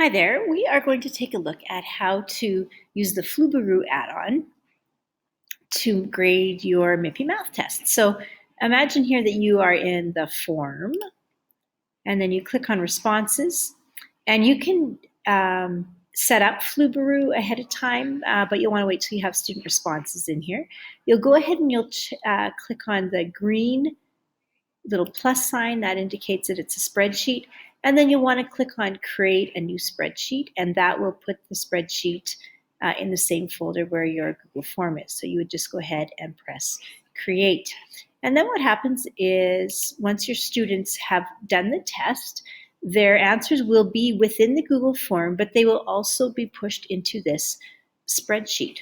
Hi there, we are going to take a look at how to use the Flubaroo add-on to grade your MIPI math test. So imagine here that you are in the form and then you click on responses and you can set up Flubaroo ahead of time, but you'll want to wait till you have student responses in here. You'll go ahead and you'll click on the green little plus sign that indicates that it's a spreadsheet. And then you'll want to click on create a new spreadsheet, and that will put the spreadsheet in the same folder where your Google form is. So you would just go ahead and press create. And then what happens is once your students have done the test, their answers will be within the Google form, but they will also be pushed into this spreadsheet.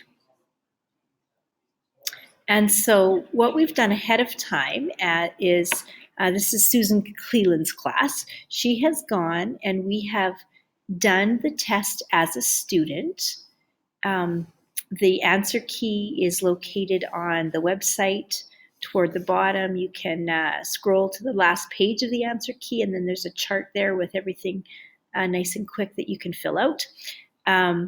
And so what we've done ahead of time is, this is Susan Cleland's class. She has gone and we have done the test as a student. The answer key is located on the website toward the bottom. You can scroll to the last page of the answer key, and then there's a chart there with everything nice and quick that you can fill out.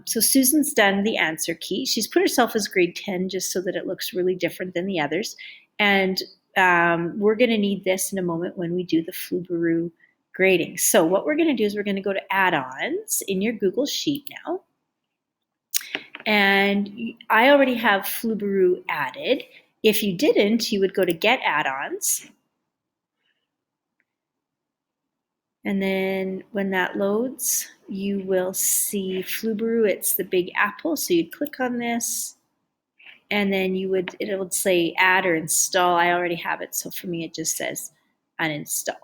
So Susan's done the answer key. She's put herself as grade 10 just so that it looks really different than the others. And we're going to need this in a moment when we do the Flubaroo grading. So what we're going to do is we're going to go to add-ons in your Google Sheet now. And I already have Flubaroo added. If you didn't, you would go to Get Add-ons. And then when that loads, you will see Flubaroo. It's the big apple. So you'd click on this, and then it would say add or install. I already have it, so for me it just says uninstall.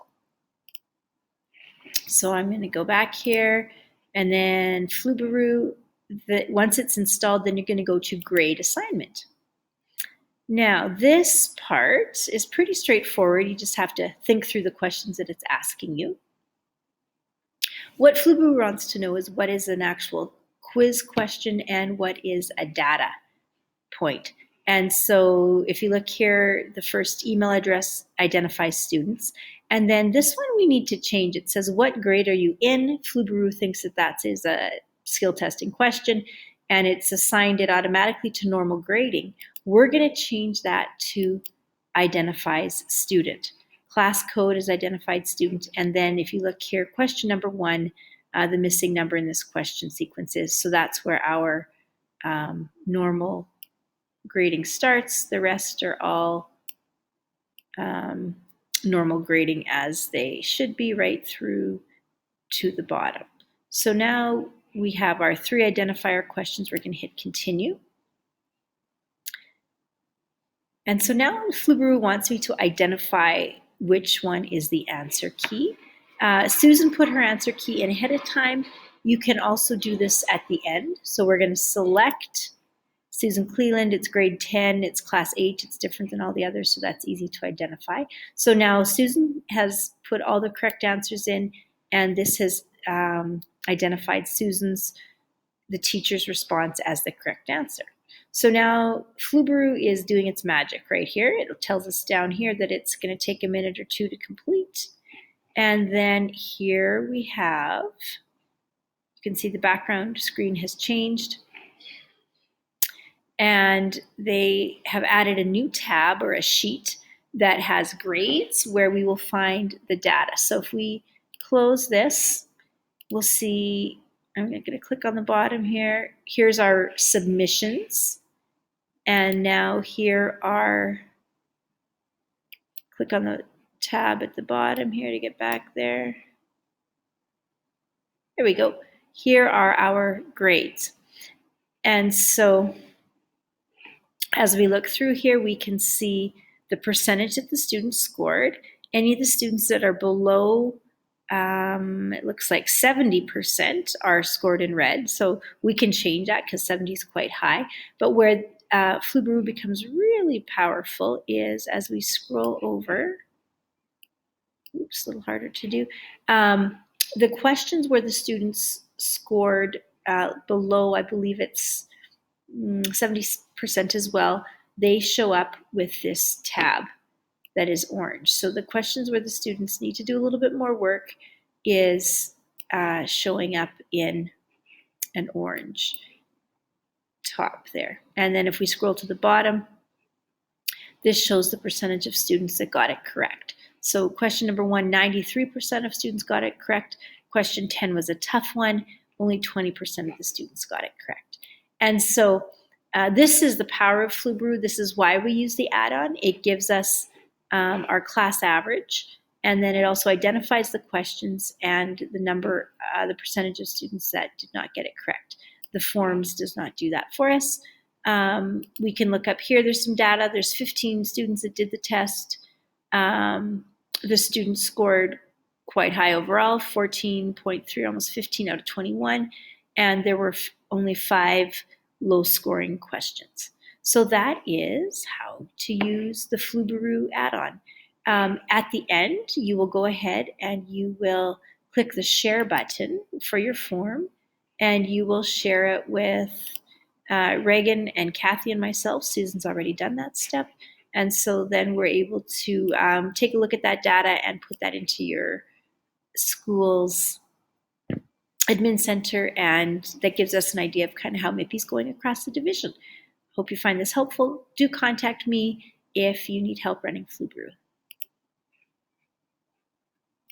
So I'm going to go back here, and then Flubaroo. Once it's installed, then you're going to go to grade assignment. Now this part is pretty straightforward. You just have to think through the questions that it's asking you. What Flubaroo wants to know is what is an actual quiz question and what is a data point. And so if you look here, the first email address identifies students. And then this one we need to change. It says, what grade are you in? Flubaroo thinks that is a skill testing question, and it's assigned it automatically to normal grading. We're going to change that to identifies student. Class code is identified student. And then if you look here, question number 1, the missing number in this question sequence is. So that's where our normal grading starts. The rest are all normal grading as they should be right through to the bottom. So now we have our 3 identifier questions. We're going to hit continue. And so now Flubaroo wants me to identify which one is the answer key. Susan put her answer key in ahead of time. You can also do this at the end. So we're going to select Susan Cleland. It's grade 10. It's class H. It's different than all the others, so that's easy to identify. So now Susan has put all the correct answers in, and this has identified the teacher's response as the correct answer. So now Flubaroo is doing its magic right here. It tells us down here that it's going to take a minute or 2 to complete. And then here we have, you can see the background screen has changed. And they have added a new tab or a sheet that has grades where we will find the data. So if we close this, we'll see, I'm going to click on the bottom here. Here's our submissions. And now here are, click on the tab at the bottom here to get back there. There we go. Here are our grades. And so as we look through here, we can see the percentage that the students scored. Any of the students that are below, it looks like 70% are scored in red. So we can change that because 70 is quite high. But where Flubaroo becomes really powerful is as we scroll over, oops, a little harder to do, the questions where the students scored below, I believe it's 70% as well, they show up with this tab that is orange. So the questions where the students need to do a little bit more work is showing up in an orange top there. And then if we scroll to the bottom, this shows the percentage of students that got it correct. So question number 1, 93% of students got it correct. Question 10 was a tough one. Only 20% of the students got it correct. And so this is the power of Flubaroo. This is why we use the add-on. It gives us our class average, and then it also identifies the questions and the number, the percentage of students that did not get it correct. The forms does not do that for us. We can look up here, there's some data. There's 15 students that did the test. The students scored quite high overall, 14.3, almost 15 out of 21. And there were only 5 low scoring questions. So that is how to use the Flubaroo add-on. At the end, you will go ahead and you will click the share button for your form, and you will share it with Reagan and Kathy and myself. Susan's already done that step. And so then we're able to take a look at that data and put that into your school's admin center, and that gives us an idea of kind of how MIPI is going across the division. Hope you find this helpful. Do contact me if you need help running Flubaroo.